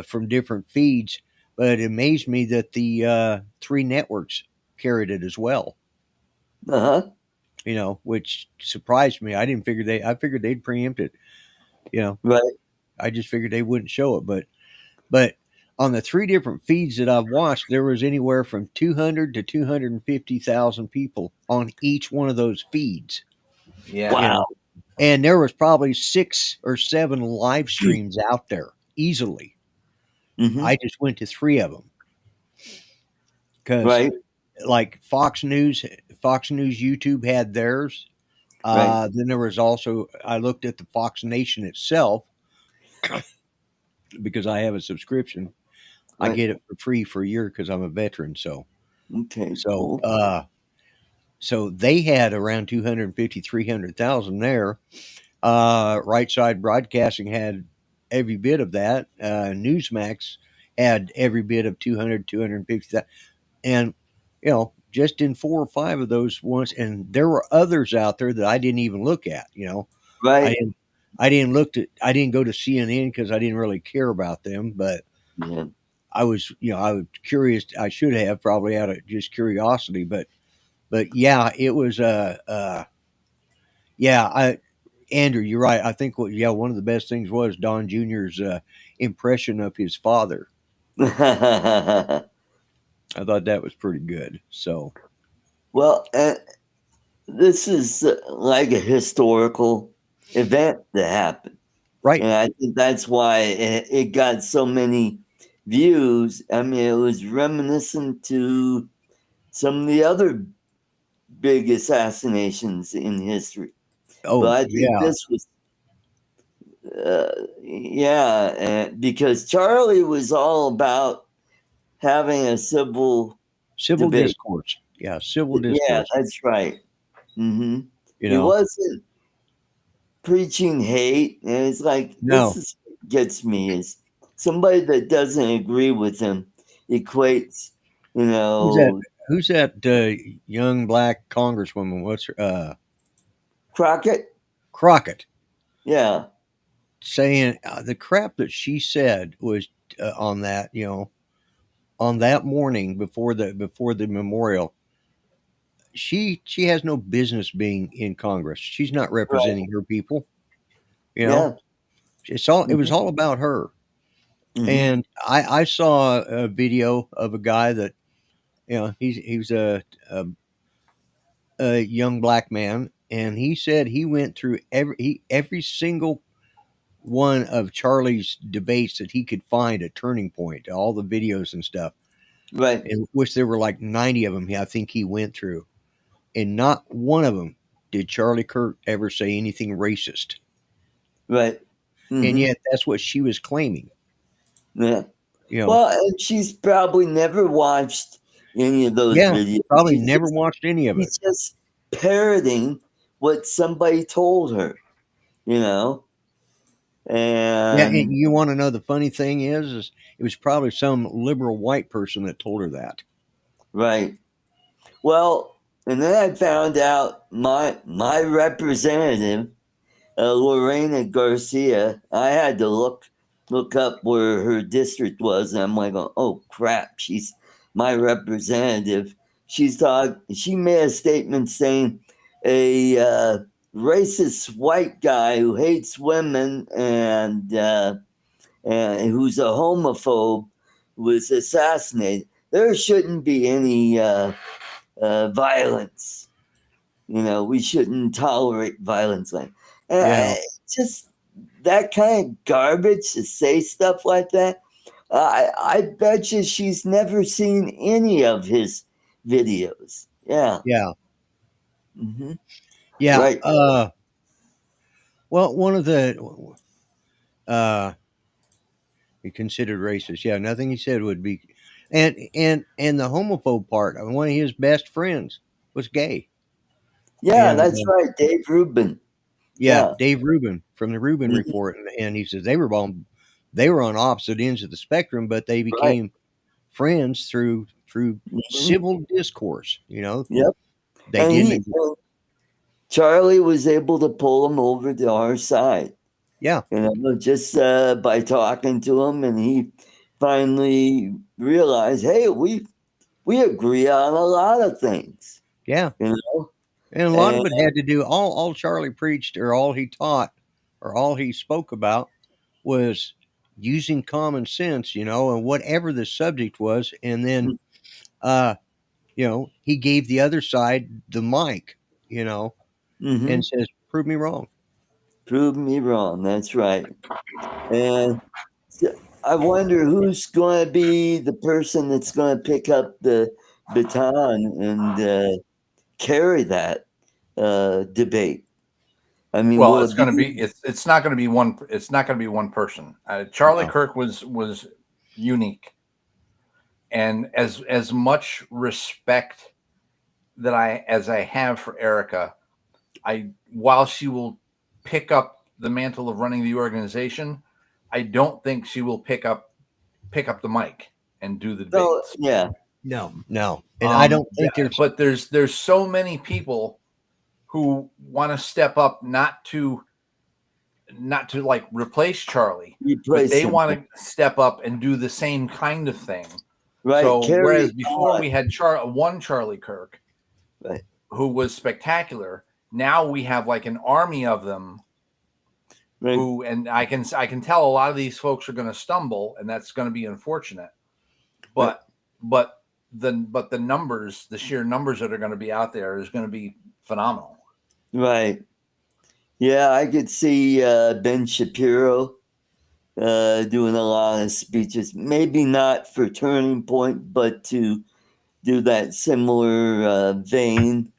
from different feeds, but it amazed me that the 3 networks carried it as well. Which surprised me. I figured they'd preempt it. Right. I just figured they wouldn't show it, but on the 3 different feeds that I've watched, there was anywhere from 200 to 250,000 people on each one of those feeds. Yeah. Wow. And there was probably 6 or 7 live streams out there easily. I just went to 3 of them because, like Fox News YouTube had theirs. Then there was also, I looked at the Fox Nation itself because I have a subscription. I get it for free for a year because I'm a veteran. So cool. So they had around 250, 300,000 there. Right Side Broadcasting had every bit of that. Newsmax had every bit of 200, 250,000. And, just in 4 or 5 of those ones, and there were others out there that I didn't even look at, Right. I didn't go to CNN because I didn't really care about them, but I was curious. I should have probably out of just curiosity, but yeah, it was, Andrew, you're right. I think one of the best things was Don Jr.'s impression of his father. I thought that was pretty good. So, well, this is like a historical event that happened, right? And I think that's why it got so many views. I mean, it was reminiscent to some of the other big assassinations in history. Oh, but I think this was, because Charlie was all about having a civil debate. Discourse. Yeah, civil discourse. Yeah, that's right. He wasn't preaching hate, and it's like, this is what gets me, is somebody that doesn't agree with him equates, Who's that young black congresswoman? What's her? Crockett. Yeah. Saying the crap that she said was on that, on that morning before the memorial. She has no business being in Congress. She's not representing her people. It was all about her. And I saw a video of a guy that, he's a young black man, and he said he went through every single one of Charlie's debates that he could find at Turning Point, all the videos and stuff. Right. And which there were like 90 of them. I think he went through, and not one of them did Charlie Kirk ever say anything racist. Right. And yet that's what she was claiming. Yeah. Well, and she's probably never watched any of those videos. Probably never watched any of it. She's just parroting what somebody told her, And you want to know the funny thing is it was probably some liberal white person that told her that. Right. Well, and then I found out my representative, Lorena Garcia, I had to look up where her district was, and I'm like, oh crap, she's my representative. She made a statement saying a racist white guy who hates women and who's a homophobe was assassinated, there shouldn't be any violence. We shouldn't tolerate violence. Just that kind of garbage to say stuff like that. I bet you she's never seen any of his videos. Yeah. Yeah. Mm-hmm. Yeah. Right. Well, one of the he considered racist. Yeah, nothing he said would be, and the homophobe part. I mean, one of his best friends was gay. Yeah, And that's right. Dave Rubin. yeah, Dave Rubin from the Rubin Mhm. Report, and he says they were on opposite ends of the spectrum, but they Right. became friends through Mhm. civil discourse. Yep. They And didn't. Charlie was able to pull him over to our side. Yeah. Just by talking to him, and he finally realized, hey, we agree on a lot of things. Yeah. And a lot of it had to do all Charlie preached, or all he taught, or all he spoke about was using common sense, and whatever the subject was, and then he gave the other side the mic, and says, prove me wrong. Prove me wrong. That's right. And I wonder who's going to be the person that's going to pick up the baton and carry that debate. I mean, Well, will it's it going to be? be it's not going to be one. It's not going to be one person. Charlie No. Kirk was unique, and as much respect that I have for Erica, while she will pick up the mantle of running the organization, I don't think she will pick up the mic and do the No, debates. yeah. No, and I don't think there's so many people who want to step up, not to like replace Charlie, but they want to step up and do the same kind of thing. Right. So whereas before on. we had one Charlie Kirk, right, who was spectacular, now we have like an army of them. right. Who, and I can tell a lot of these folks are going to stumble, and that's going to be unfortunate. But the numbers, the sheer numbers that are going to be out there is going to be phenomenal. Right. Yeah, I could see Ben Shapiro doing a lot of speeches. Maybe not for Turning Point, but to do that similar vein.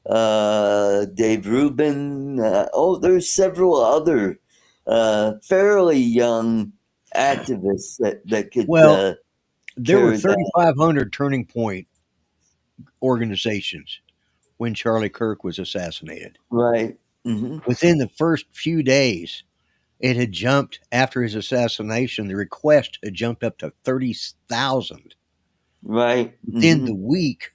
Dave Rubin. There's several other fairly young activists that could. Well, there were carry that. 3,500 Turning Point organizations when Charlie Kirk was assassinated. Right. Mm-hmm. Within the first few days, it had jumped after his assassination. The request had jumped up to 30,000. Right. Within Mm-hmm. the week,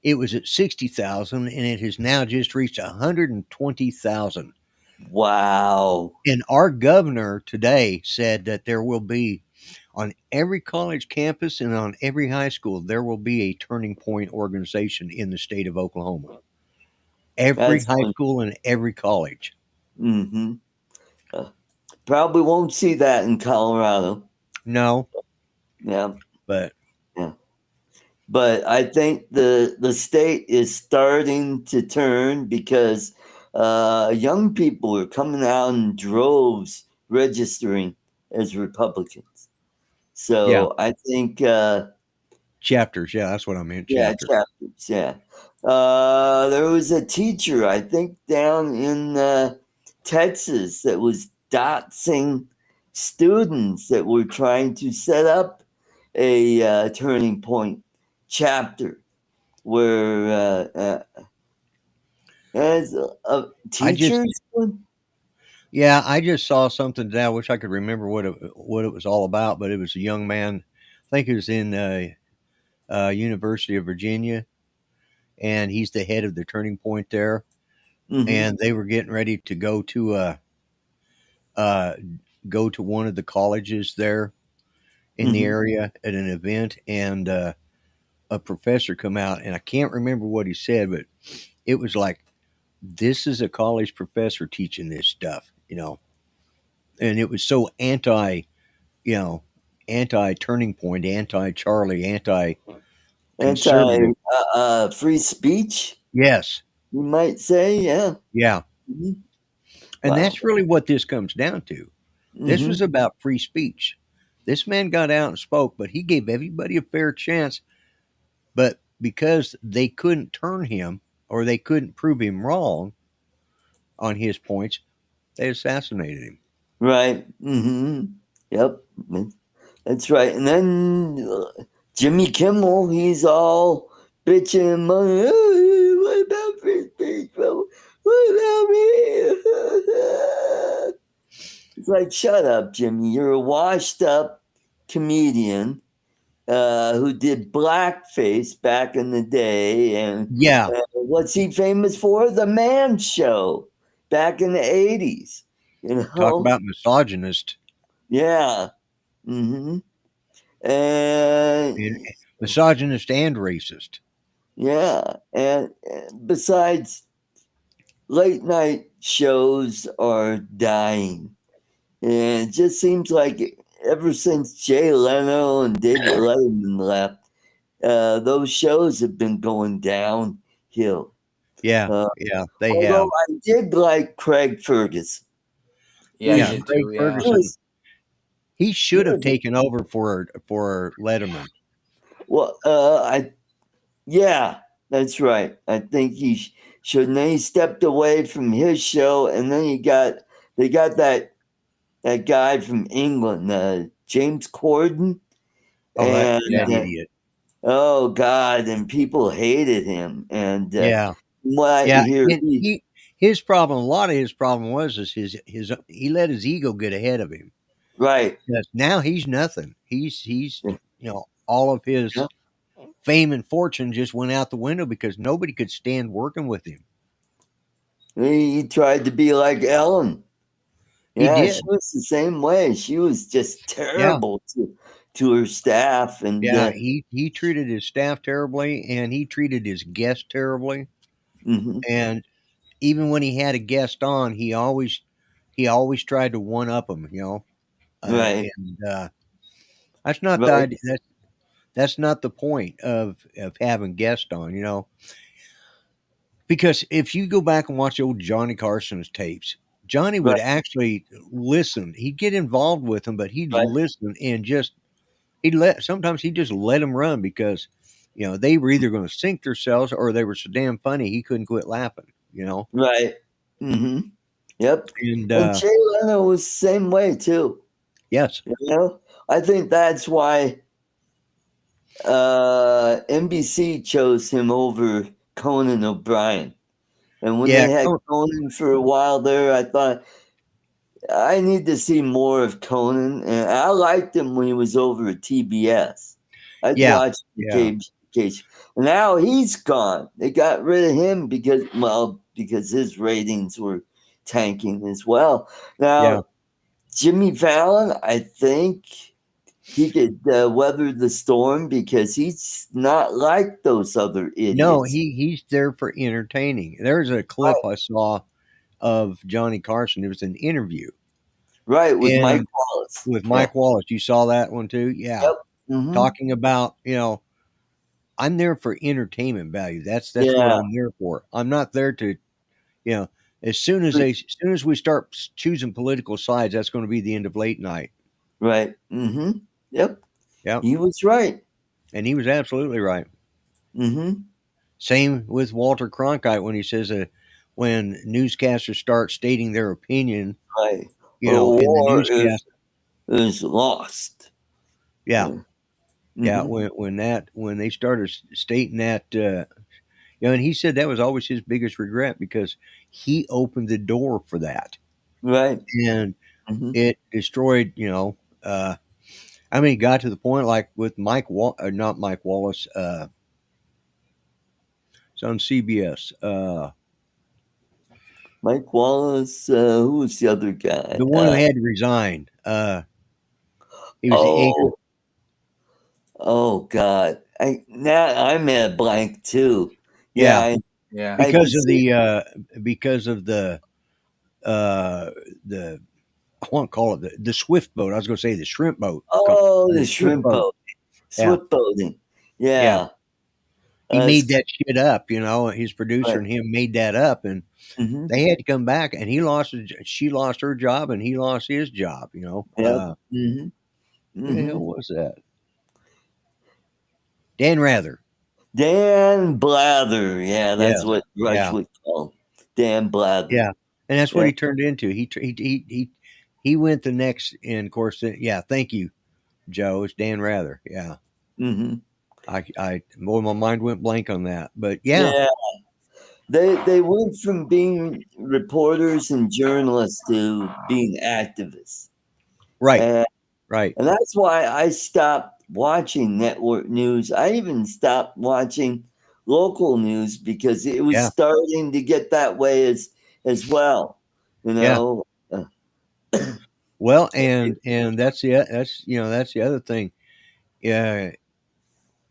it was at 60,000, and it has now just reached 120,000. Wow. And our governor today said that there will be, on every college campus and on every high school, there will be a Turning Point organization in the state of Oklahoma. Every high school and every college. Mm-hmm. Probably won't see that in Colorado. No. Yeah. But I think the state is starting to turn because young people are coming out in droves registering as Republicans. So yeah, I think chapters. Yeah, that's what I meant. chapters. Yeah. There was a teacher, I think, down in Texas that was doxing students that were trying to set up a Turning Point chapter where as teachers. Yeah, I just saw something today. I wish I could remember what it was all about, but it was a young man. I think it was in University of Virginia, and he's the head of the Turning Point there. Mm-hmm. And they were getting ready to go to one of the colleges there in the area at an event, and a professor come out, and I can't remember what he said, but it was like, this is a college professor teaching this stuff, and it was so anti, anti-turning point, anti-Charlie, anti-conservative. Free speech, Yes. you might say. Yeah. Yeah. Mhm. And Wow. that's really what this comes down to. This Mhm. was about free speech. This man got out and spoke, but he gave everybody a fair chance. But because they couldn't turn him or they couldn't prove him wrong on his points, they assassinated him. Right. Yep. That's right. And then Jimmy Kimmel, he's all bitching, "Hey, what about free speech? What about me?" It's like, shut up, Jimmy. You're a washed up comedian who did blackface back in the day. And Yeah. what's he famous for? The Man Show back in the 80s. You Talk know? about misogynist. Yeah. And Misogynist and racist. yeah. And besides, late night shows are dying. And it just seems like ever since Jay Leno and David Letterman left, those shows have been going downhill. Yeah. They Although have. I did like Craig Ferguson. Yeah, Yeah, I did Craig too. Yeah. Ferguson. He He should have was- taken over for Letterman. well, yeah, that's right. I think he should. And then he stepped away from his show, and then they got that guy from England, James Corden, Oh, that and idiot. oh God, and people hated him. And Yeah. from what I Yeah. hear, His problem, a lot of his problem was his he let his ego get ahead of him. right. Yes. Now he's nothing. He's all of his fame and fortune just went out the window because nobody could stand working with him. He tried to be like Ellen. He Yeah, did. she was the same way. She was just terrible to her staff, and Yeah, he treated his staff terribly, and he treated his guests terribly. mhm, And even when he had a guest on, he always tried to one up him. right, And that's not the right, idea. That's not the point of having guests on. Because if you go back and watch old Johnny Carson's tapes, Johnny would right, actually listen. He'd get involved with them, but he'd right, listen and sometimes he'd just let them run because, they were either going to sink themselves or they were so damn funny he couldn't quit laughing. right. Yep. And And Jay Leno was the same way too. yes, I think that's why NBC chose him over Conan O'Brien. And when yeah, they had Conan for a while there, I thought I need to see more of Conan. And I liked him when he was over at TBS. I'd yeah, watch yeah, occasion. Now he's gone. They got rid of him because his ratings were tanking as well. Now, yeah. Jimmy Fallon, I think he could weather the storm because he's not like those other idiots. No, he's there for entertaining. There's a clip I saw of Johnny Carson. It was an interview. Right, with And Mike Wallace. With Mike Wallace. You saw that one too? Yeah. Yep. Mhm. Talking about, I'm there for entertainment value. That's what I'm there for. I'm not there to, as soon as we start choosing political sides, that's going to be the end of late night. Right. Yep. He was right. And he was absolutely right. Same with Walter Cronkite when he says when newscasters start stating their opinion, right, in the newscast is lost. Yeah. Yeah. When they started stating that, and he said that was always his biggest regret because he opened the door for that. Right. And it destroyed, it got to the point like with not Mike Wallace, it's on CBS. Mike Wallace, who was the other guy? The one who had to resign. He was the anchor. Oh God! I'm at a blank too. Yeah. Because of the I want to call it the Swift boat. I was going to say the shrimp boat. Oh, the Swift shrimp boat. Yeah. Swift boating. Yeah. Yeah. He made that shit up, you know. His producer Right. and him made that up, and they had to come back. And she lost her job, and he lost his job. You know. Yep. Who the hell was that? Dan Rather. Dan Blather. Yeah, that's Yeah. what Rush Yeah. would call Dan Blather. Yeah, and that's what he turned into. He went the next, and of course, yeah. Thank you, Joe. It's Dan Rather. Yeah. Boy, my mind went blank on that, but yeah. They went from being reporters and journalists to being activists. Right. Right. And that's why I stopped watching network news. I even stopped watching local news because it was starting to get that way as well. You know. Well, and that's the other thing. Yeah,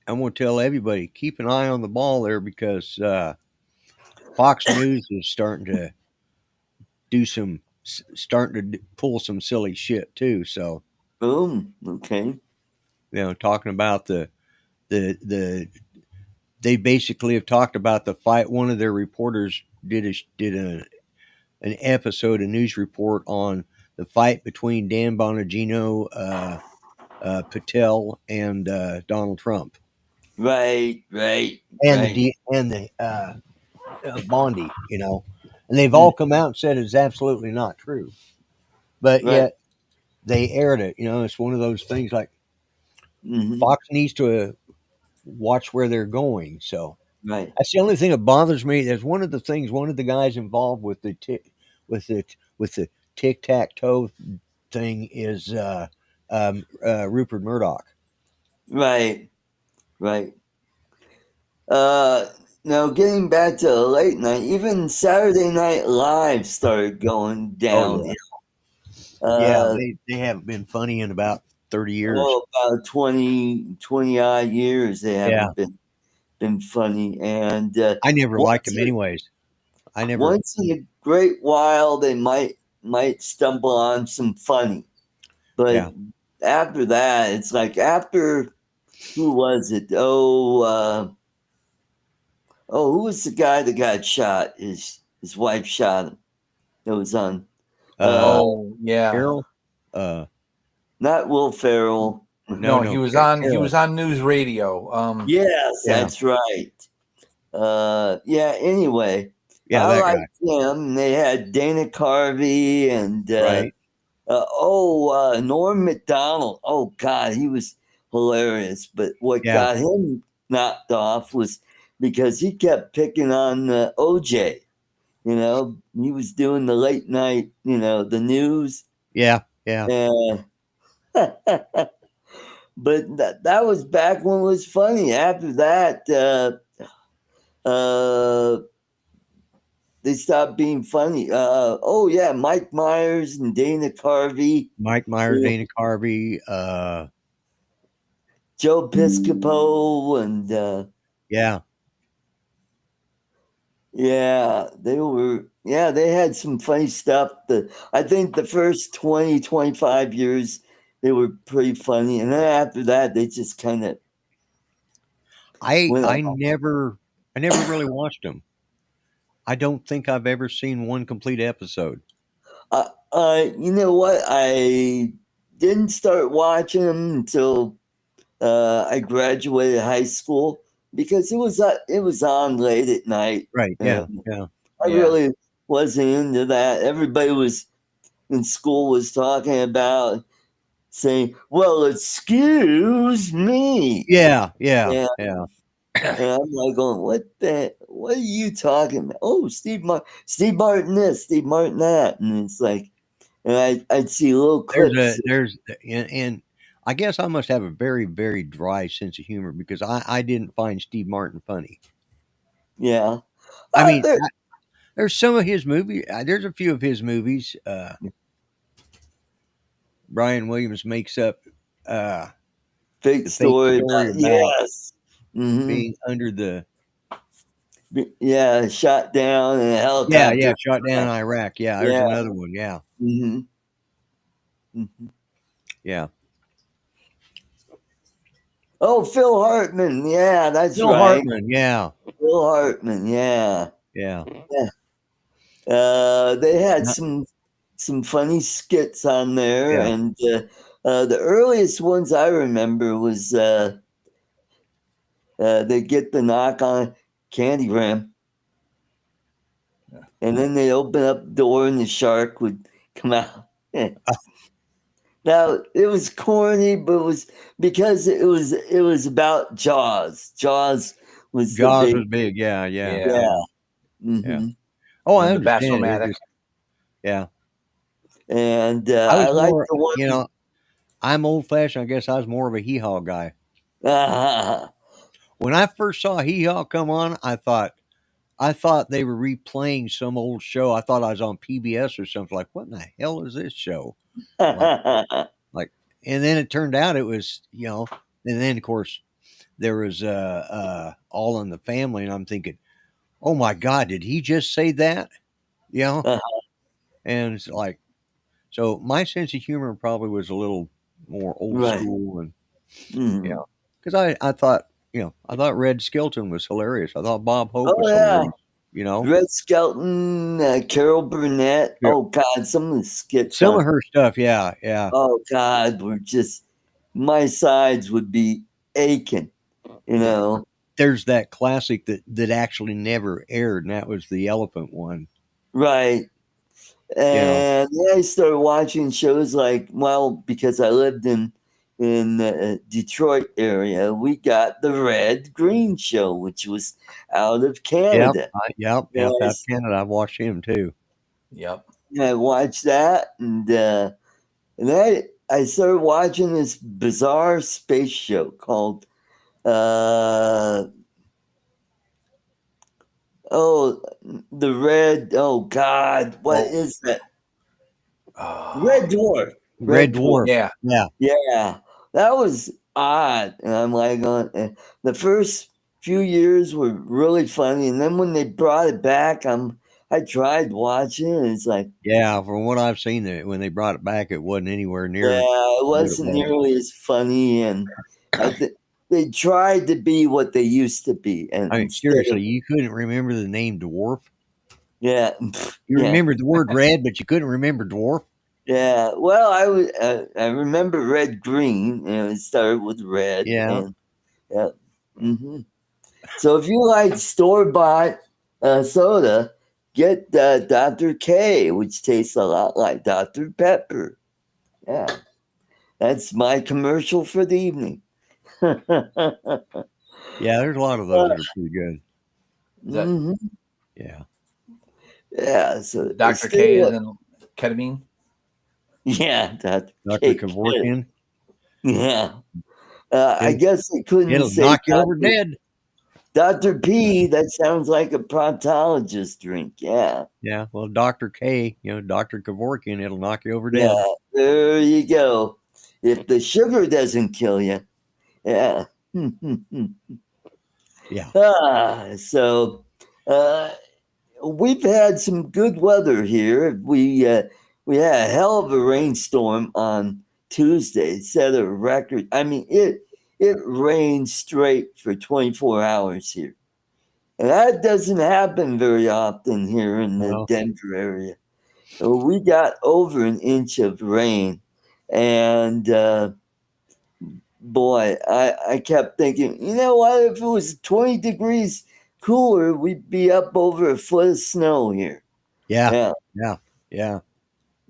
I'm going to tell everybody, keep an eye on the ball there, because Fox News is starting to pull some silly shit too. So, boom. Okay. You know, talking about they basically have talked about the fight. One of their reporters did an episode, a news report on the fight between Dan Bongino, Patel, and Donald Trump. Right. And the Bondi, you know, and they've all come out and said it's absolutely not true, but yet they aired it. You know, it's one of those things like Fox needs to watch where they're going. So that's the only thing that bothers me. That's one of the things. One of the guys involved with the tic-tac-toe thing is Rupert Murdoch. Right. Now getting back to late night, even Saturday Night Live started going down. They haven't been funny in about 30 years. Oh, about 20 odd years they haven't been funny, and I never liked them anyways. Once in a great while they might stumble on some funny, but after that it's like, after, who was it? Who was the guy that got shot? His wife shot him. It was on. Ferrell. Not Will Ferrell. No, he was on. He was on news radio. Yes, that's right. Anyway, I liked him. They had Dana Carvey and Norm Macdonald. Oh God, he was hilarious. But what got him knocked off was because he kept picking on OJ. You know, he was doing the late night, you know, the news. Yeah. But that was back when it was funny. After that, they stopped being funny. Mike Myers and Dana Carvey. Dana Carvey, Joe Piscopo, and they had some funny stuff. I think the first 20, 25 years they were pretty funny, and then after that they just kind of I never really watched them. I don't think I've ever seen one complete episode. You know what? I didn't start watching them until I graduated high school, because it was on late at night. Right. Yeah. I really wasn't into that. Everybody in school was talking about saying, "Well, excuse me." Yeah. And I'm like going, what are you talking about? Oh, Steve Martin this, Steve Martin that. And it's like, and I'd see little clips. And I guess I must have a very, very dry sense of humor, because I didn't find Steve Martin funny. Yeah. I mean, there's some of his movies. There's a few of his movies. Brian Williams makes up fake story about being under the shot down in a helicopter. Shot down in Iraq. There's another one. Mhm. Yeah. Oh, Phil Hartman. Yeah, that's Phil right. Hartman. Yeah. Phil Hartman. Yeah. Yeah. They had Yeah. some funny skits on there, Yeah. and the earliest ones I remember was they get the knock on Candygram, and then they open up the door and the shark would come out. Now it was corny, but it was because it was about Jaws. Jaws was the Jaws big, was big. Yeah. Yeah. Yeah. yeah. Yeah. Hmm. Oh, I And the understand. It Bassomatic. just, yeah. And I I was like more, the one. you know, I'm old fashioned. I guess I was more of a hee haw guy. When I first saw hee haw come on, I thought they were replaying some old show. I thought I was on PBS or something. Like, what in the hell is this show? Like, and then it turned out it was, and then of course there was All in the Family, and I'm thinking, oh my God, did he just say that? You know, and it's like, so my sense of humor probably was a little more old Right. school, and Mhm. because I thought, I thought Red Skelton was hilarious. I thought Bob Hope Oh was yeah, hilarious. Red Skelton, Carol Burnett. Yeah. Oh God, some of the skits Some on. of her stuff, yeah. Oh God, were just my sides would be aching. You know. There's that classic that actually never aired, and that was the elephant one. Right. And then I started watching shows like, well, because I lived in Detroit area, we got the Red Green Show, which was out of Canada. Yep. Yes. Out of Canada, I've watched him too. Yep. I watched that, and then I started watching this bizarre space show called the Red. Oh God, what is that? Red Dwarf. Red Dwarf. Yeah. Yeah, that was odd, and I'm like, the first few years were really funny, and then when they brought it back, I tried watching it, and it's like, Yeah, from what I've seen, when they brought it back, it wasn't anywhere near. yeah, it wasn't nearly as funny, and I think they tried to be what they used to be, and I mean, instead seriously, of, you couldn't remember the name Dwarf. yeah, You yeah, remembered the word red, but you couldn't remember Dwarf. yeah. Well, I remember Red Green, and it started with red, Yeah. and yeah. Hmm. So if you like store-bought soda, get Dr. K, which tastes a lot like Dr. Pepper. Yeah, that's my commercial for the evening. Yeah, there's a lot of those that are pretty good. Is that Mhm. Yeah. Yeah, so Dr. K is in ketamine? Yeah, Dr. Dr. K. Kevorkian. Yeah. I guess they couldn't It'll say knock you over dead. Dr. P, that sounds like a proctologist drink. Yeah. Yeah. Well, Dr. K, Dr. Kevorkian, it'll knock you over dead. Yeah, there you go. If the sugar doesn't kill you. Yeah. Yeah. So we've had some good weather here. We had a hell of a rainstorm on Tuesday. Set a record. I mean, it rained straight for 24 hours here. And that doesn't happen very often here in the Denver area. So we got over an inch of rain. And boy, I kept thinking, you know what? If it was 20 degrees cooler, we'd be up over a foot of snow here. Yeah.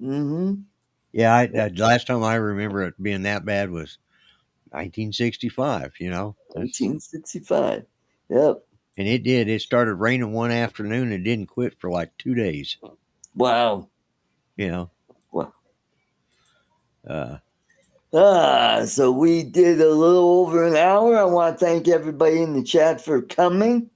Mm-hmm. Yeah. Last time I remember it being that bad was 1965, 1965. Yep. And it did. It started raining one afternoon and didn't quit for like 2 days. Wow. Wow. So we did a little over an hour. I want to thank everybody in the chat for coming.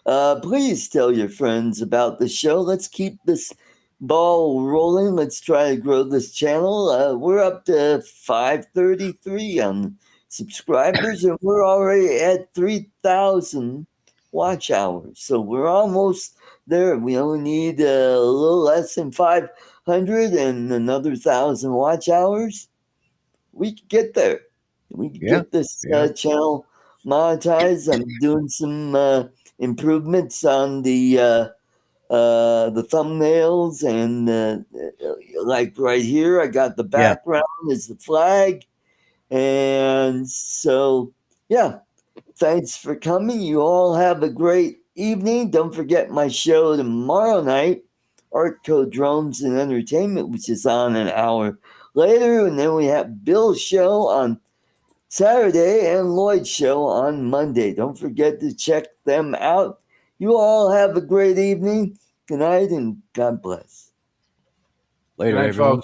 Please tell your friends about the show. Let's keep this ball rolling. Let's try to grow this channel. We're up to 533 on subscribers, and we're already at 3,000 watch hours. So we're almost there. We only need a little less than 500 and another 1,000 watch hours, we could get there. We could get this channel monetized. I'm doing some improvements on the thumbnails, and like right here, I got the background is the flag. And so, yeah, thanks for coming. You all have a great evening. Don't forget my show tomorrow night, Art Code Drones and Entertainment, which is on an hour later. And then we have Bill's show on Saturday and Lloyd's show on Monday. Don't forget to check them out. You all have a great evening. Good night and God bless. Later, Good night, everyone. folks.